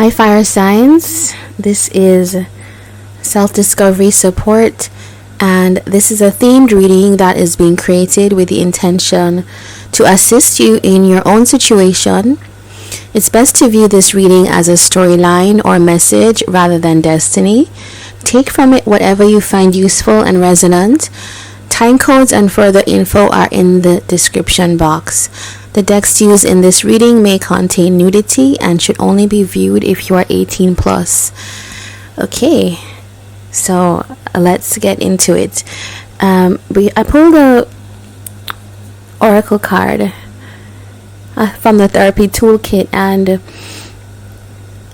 Hi fire signs, this is self-discovery support, and this is a themed reading that is being created with the intention to assist you in your own situation. It's best to view this reading as a storyline or message rather than destiny. Take from it whatever you find useful and resonant. Time codes and further info are in the description box. The decks used in this reading may contain nudity and should only be viewed if you are 18 plus. Okay, so let's get into it. I pulled a oracle card from the therapy toolkit, and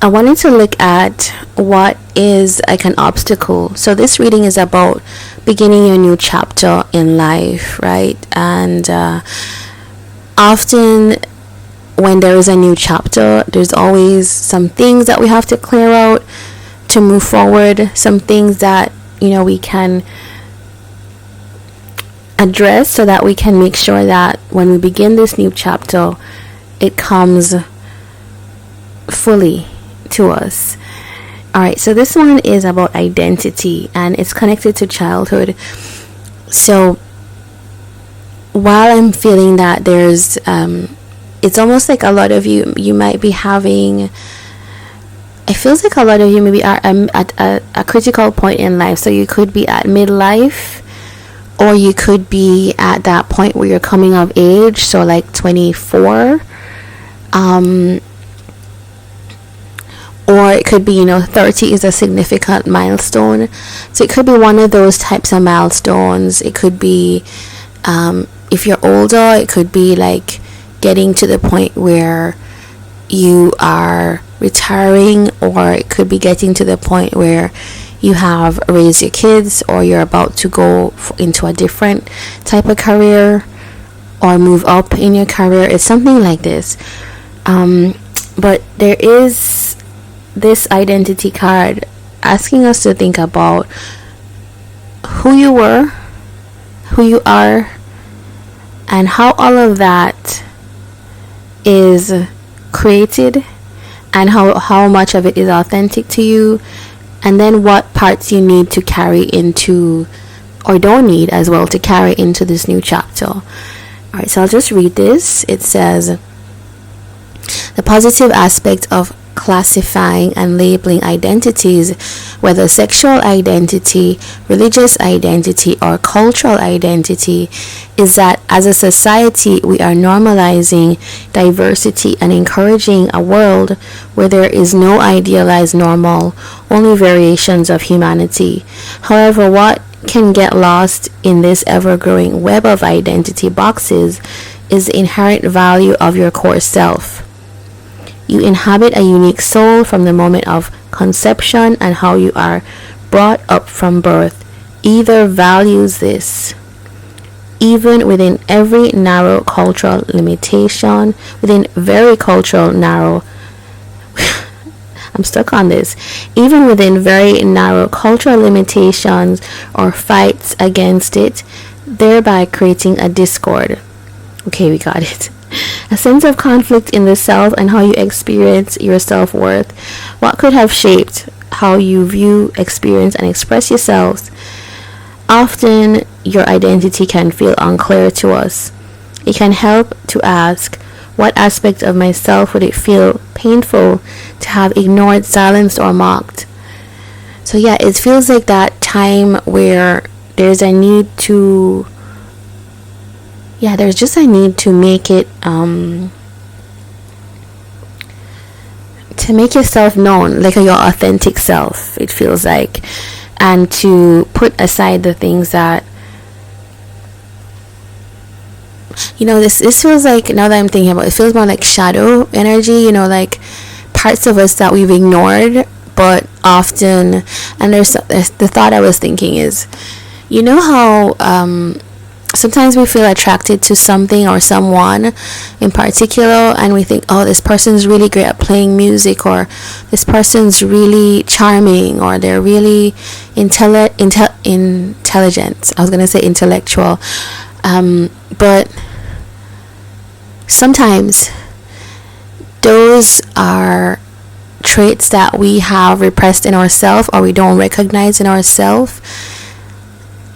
I wanted to look at what is like an obstacle. So this reading is about beginning your new chapter in life, right? And often when there is a new chapter, there's always some things that we have to clear out to move forward, some things that we can address so that we can make sure that when we begin this new chapter, it comes fully to us. Alright, so this one is about identity, and it's connected to childhood. So while I'm feeling that there's it's almost like a lot of you might be having, it feels like a lot of you maybe are at a critical point in life. So you could be at midlife, or you could be at that point where you're coming of age, so like 24, or it could be 30 is a significant milestone. So it could be one of those types of milestones. It could be if you're older, it could be like getting to the point where you are retiring, or it could be getting to the point where you have raised your kids, or you're about to go into a different type of career or move up in your career. It's something like this. But there is this identity card asking us to think about who you were, who you are, and how all of that is created, and how much of it is authentic to you, and then what parts you need to carry into, or don't need as well, to carry into this new chapter. Alright, so I'll just read this. It says, the positive aspect of classifying and labeling identities, whether sexual identity, religious identity, or cultural identity, is that as a society we are normalizing diversity and encouraging a world where there is no idealized normal, only variations of humanity. However, what can get lost in this ever-growing web of identity boxes is the inherent value of your core self. You inhabit a unique soul from the moment of conception, and how you are brought up from birth either values this. Even within every narrow cultural limitation, within very cultural narrow I'm stuck on this. Even within very narrow cultural limitations or fights against it, thereby creating a discord. Okay, we got it. A sense of conflict in the self and how you experience your self-worth. What could have shaped how you view, experience, and express yourselves? Often, your identity can feel unclear to us. It can help to ask, what aspect of myself would it feel painful to have ignored, silenced, or mocked? So yeah, it feels like that time where there's a need to there's just a need to make it to make yourself known, like your authentic self, it feels like, and to put aside the things that this feels like, now that I'm thinking about it, it feels more like shadow energy, like parts of us that we've ignored, but often, and there's the thought I was thinking is, how sometimes we feel attracted to something or someone in particular, and we think, oh, this person's really great at playing music, or this person's really charming, or they're really intelligent. I was going to say intellectual. But sometimes those are traits that we have repressed in ourselves or we don't recognize in ourselves.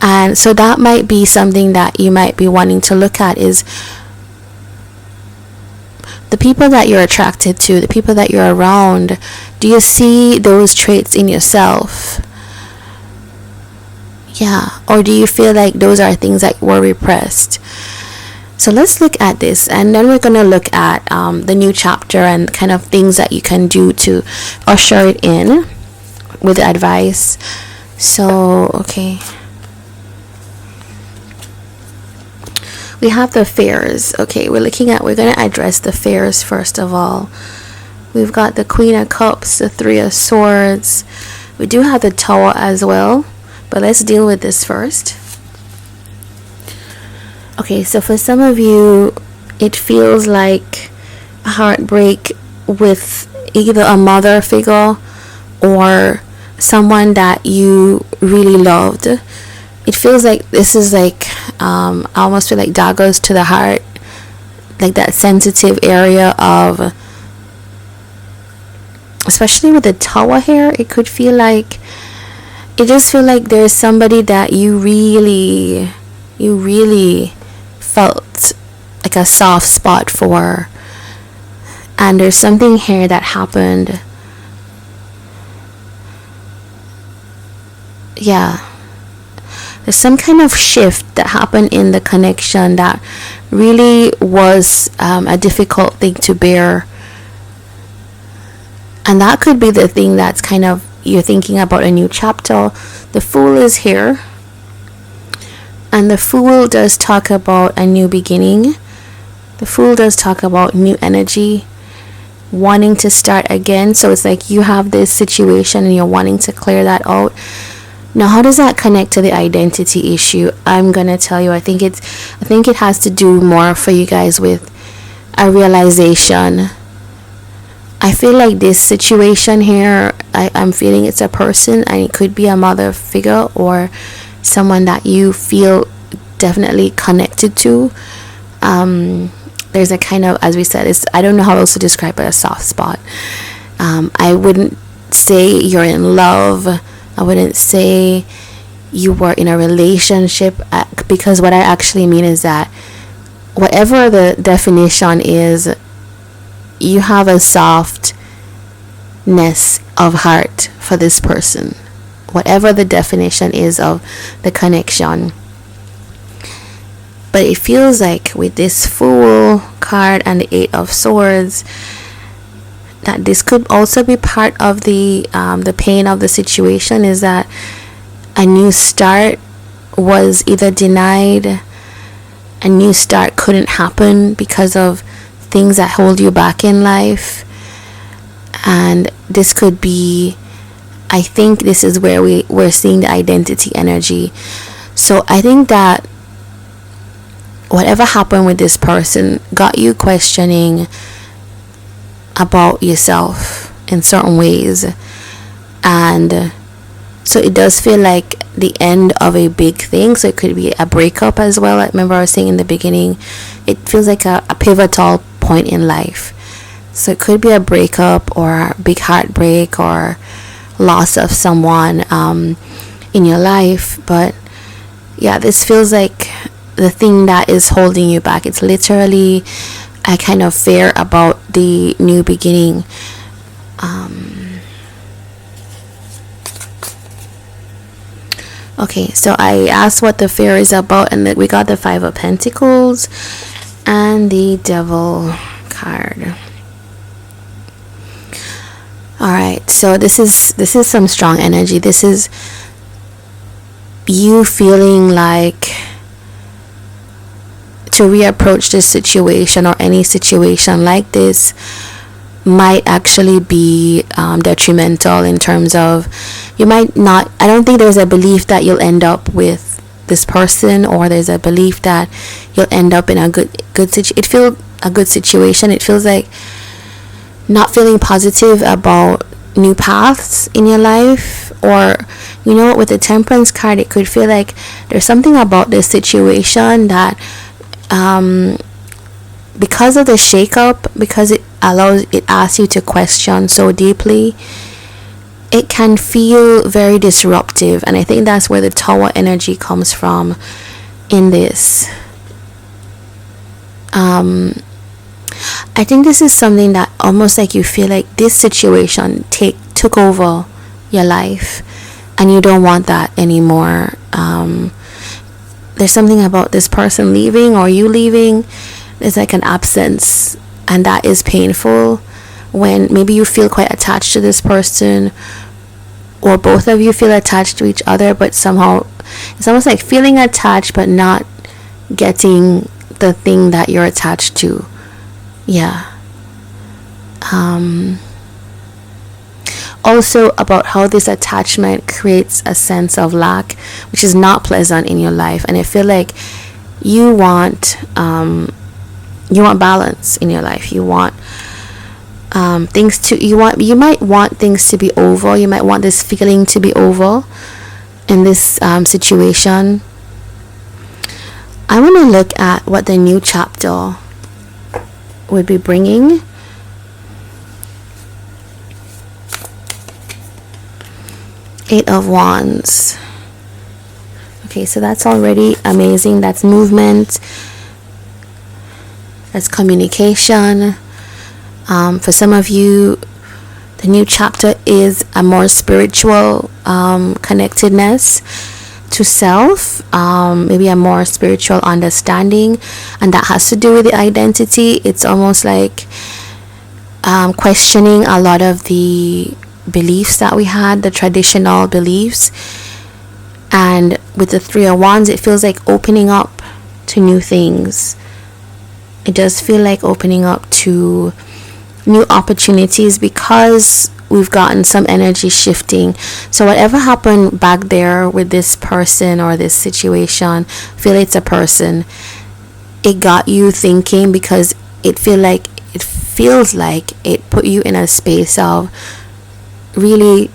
And so that might be something that you might be wanting to look at, is the people that you're attracted to, the people that you're around. Do you see those traits in yourself? Yeah. Or do you feel like those are things that were repressed? So let's look at this, and then we're going to look at the new chapter and kind of things that you can do to usher it in with advice. So, okay. We have the fears. Okay, we're going to address the fears first of all. We've got the Queen of Cups, the Three of Swords. We do have the Tower as well, but let's deal with this first. Okay, so for some of you, it feels like a heartbreak with either a mother figure or someone that you really loved. It feels like this is like, I almost feel like daggers to the heart, like that sensitive area of, especially with the Tower here, it could feel like, it just feel like there's somebody that you really felt like a soft spot for, and there's something here that happened. Yeah, there's some kind of shift that happened in the connection that really was a difficult thing to bear, and that could be the thing that's kind of, you're thinking about a new chapter. The Fool is here, and the Fool does talk about a new beginning. The Fool does talk about new energy, wanting to start again. So it's like you have this situation and you're wanting to clear that out. Now, how does that connect to the identity issue? I'm gonna tell you, I think it has to do more for you guys with a realization. I feel like this situation here, I'm feeling it's a person, and it could be a mother figure or someone that you feel definitely connected to. There's a kind of, as we said, I don't know how else to describe it, a soft spot. I wouldn't say you're in love. I wouldn't say you were in a relationship, because what I actually mean is that whatever the definition is, you have a softness of heart for this person, whatever the definition is of the connection. But it feels like with this Fool card and the Eight of Swords, that this could also be part of the pain of the situation, is that a new start was either denied, a new start couldn't happen because of things that hold you back in life. And this could be, I think this is where we're seeing the identity energy. So I think that whatever happened with this person got you questioning about yourself in certain ways, and so it does feel like the end of a big thing. So it could be a breakup as well. I remember I was saying in the beginning, it feels like a pivotal point in life. So it could be a breakup or a big heartbreak or loss of someone in your life. But yeah, this feels like the thing that is holding you back. It's literally a kind of fear about the new beginning. Okay, so I asked what the fear is about, and we got the Five of Pentacles and the Devil card. Alright, so this is some strong energy. This is you feeling like to reapproach this situation or any situation like this might actually be detrimental in terms of you might not, I don't think there's a belief that you'll end up with this person, or there's a belief that you'll end up in a good situation. It feels like not feeling positive about new paths in your life, or you know, with the Temperance card, it could feel like there's something about this situation that because of the shakeup, because it asks you to question so deeply, it can feel very disruptive. And I think that's where the Tower energy comes from in this. I think this is something that almost like you feel like this situation took over your life and you don't want that anymore. There's something about this person leaving or you leaving. There's like an absence, and that is painful when maybe you feel quite attached to this person, or both of you feel attached to each other, but somehow it's almost like feeling attached but not getting the thing that you're attached to. Yeah. Also about how this attachment creates a sense of lack, which is not pleasant in your life, and I feel like you want balance in your life. You want you might want things to be over. You might want this feeling to be over in this situation. I want to look at what the new chapter would be bringing. Eight of Wands. Okay, so that's already amazing. That's movement. That's communication. For some of you, the new chapter is a more spiritual connectedness to self, maybe a more spiritual understanding, and that has to do with the identity. It's almost like questioning a lot of the beliefs that we had, the traditional beliefs. And with the Three of Wands, it feels like opening up to new things. It does feel like opening up to new opportunities because we've gotten some energy shifting. So whatever happened back there with this person or this situation, feel it's a person, it got you thinking, because it feels like it put you in a space of really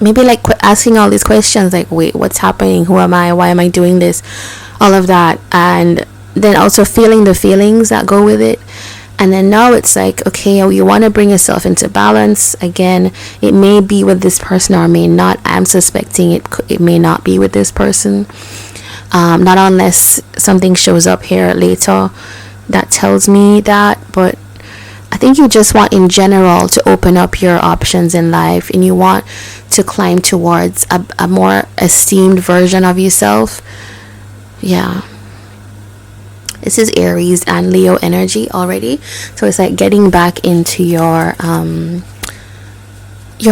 maybe like asking all these questions, like, wait, what's happening? Who am I? Why am I doing this? All of that. And then also feeling the feelings that go with it. And then now it's like, okay, you want to bring yourself into balance again. It may be with this person or may not. I'm suspecting it may not be with this person, not unless something shows up here later that tells me that. But I think you just want in general to open up your options in life, and you want to climb towards a more esteemed version of yourself. Yeah. This is Aries and Leo energy already. So it's like getting back into your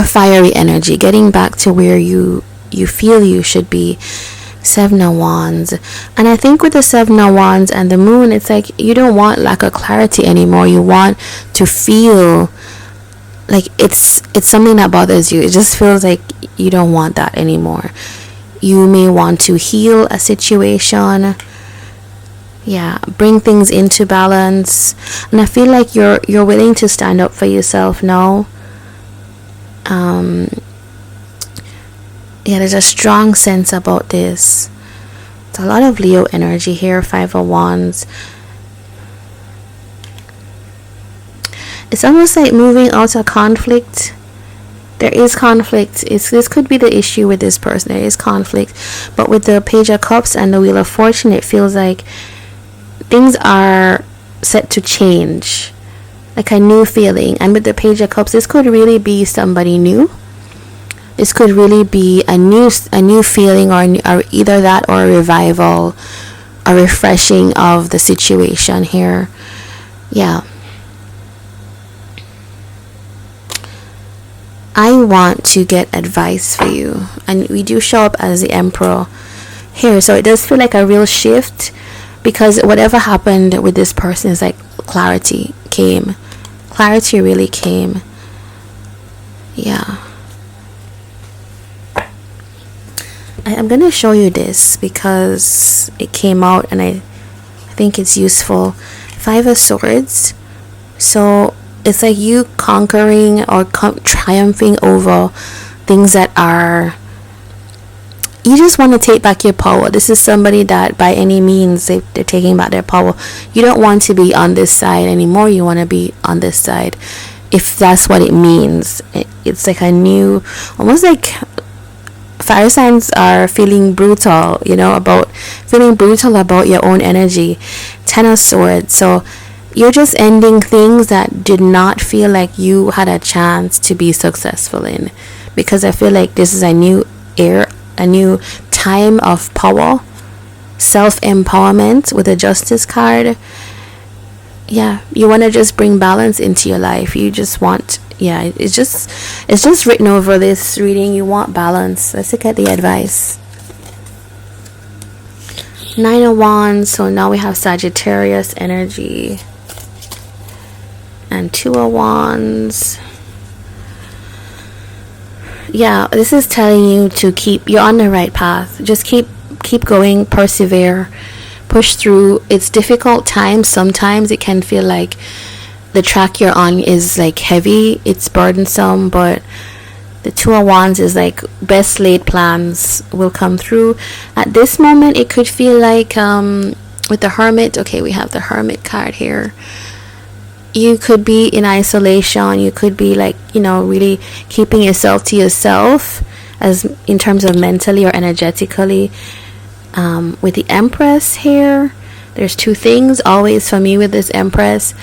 fiery energy, getting back to where you feel you should be. Seven of Wands. And I think with the Seven of Wands and the Moon, it's like you don't want lack of clarity anymore. You want to feel like it's something that bothers you. It just feels like you don't want that anymore. You may want to heal a situation. Yeah, bring things into balance. And I feel like you're willing to stand up for yourself now. Yeah, there's a strong sense about this. It's a lot of Leo energy here. Five of Wands. It's almost like moving out of conflict. There is conflict. This could be the issue with this person. There is conflict. But with the Page of Cups and the Wheel of Fortune, it feels like things are set to change. Like a new feeling. And with the Page of Cups, this could really be somebody new. This could really be a new feeling, or either that or a revival, a refreshing of the situation here. Yeah. I want to get advice for you. And we do show up as the Emperor here. So it does feel like a real shift, because whatever happened with this person is like clarity came. Clarity really came. Yeah. I'm going to show you this because it came out and I think it's useful. Five of Swords. So it's like you conquering or triumphing over things that are you just want to take back your power. This is somebody that by any means they're taking back their power. You don't want to be on this side anymore. You want to be on this side, if that's what it means. It's like a new, almost like fire signs are feeling brutal, about your own energy. 10 of Swords. So you're just ending things that did not feel like you had a chance to be successful in, because I feel like this is a new era, a new time of power, self-empowerment with a Justice card. Yeah, you want to just bring balance into your life. You just want, it's just written over this reading. You want balance. Let's look at the advice. 9 of Wands. So now we have Sagittarius energy. And 2 of Wands. Yeah, this is telling you to you're on the right path. Just keep going, persevere, push through. It's difficult times. Sometimes it can feel like the track you're on is like heavy, it's burdensome, but the 2 of Wands is like best laid plans will come through. At this moment, it could feel like with the Hermit. Okay, we have the Hermit card here. You could be in isolation. You could be like, really keeping yourself to yourself, as in terms of mentally or energetically. With the Empress here, there's 2 things always for me with this Empress.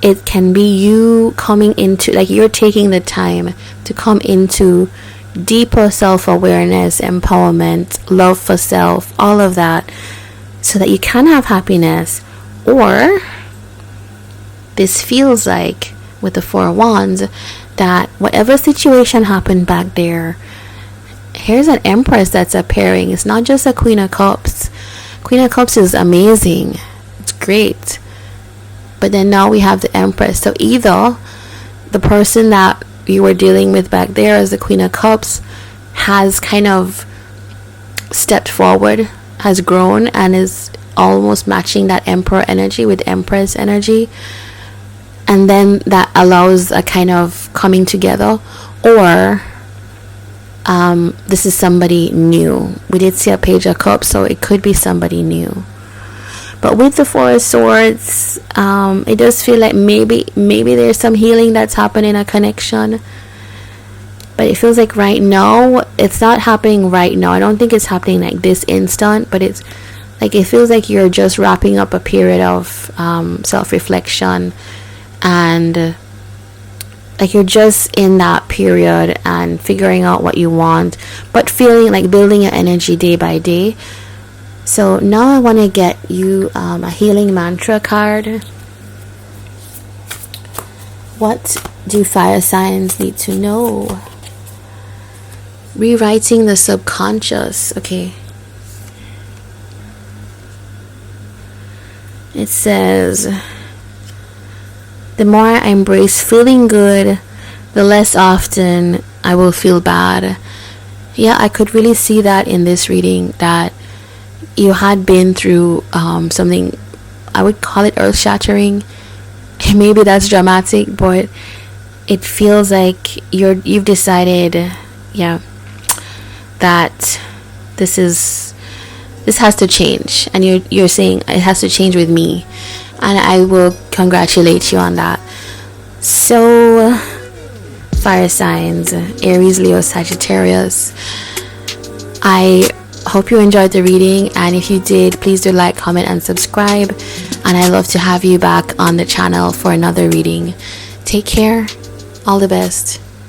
It can be you coming into, like, you're taking the time to come into deeper self-awareness, empowerment, love for self, all of that, so that you can have happiness. Or this feels like, with the 4 of Wands, that whatever situation happened back there, here's an Empress that's appearing. It's not just a Queen of Cups. Queen of Cups is amazing. It's great. But then now we have the Empress. So either the person that you were dealing with back there as the Queen of Cups has kind of stepped forward, has grown, and is almost matching that Emperor energy with Empress energy. And then that allows a kind of coming together. Or this is somebody new. We did see a Page of Cups, so it could be somebody new. But with the 4 of Swords, it does feel like maybe there's some healing that's happening, a connection. But it feels like right now, it's not happening right now. I don't think it's happening like this instant, but it's like, it feels like you're just wrapping up a period of self-reflection, and like you're just in that period and figuring out what you want, but feeling like building your energy day by day. So now I want to get you a healing mantra card. What do fire signs need to know? Rewriting the subconscious. Okay. It says, the more I embrace feeling good, the less often I will feel bad. Yeah, I could really see that in this reading, that you had been through something, I would call it earth-shattering. Maybe that's dramatic, but it feels like you've decided, that this has to change, and you're saying it has to change with me, and I will congratulate you on that. So, fire signs, Aries, Leo, Sagittarius, I hope you enjoyed the reading, and if you did, please do like, comment, and subscribe, and I'd love to have you back on the channel for another reading. Take care. All the best.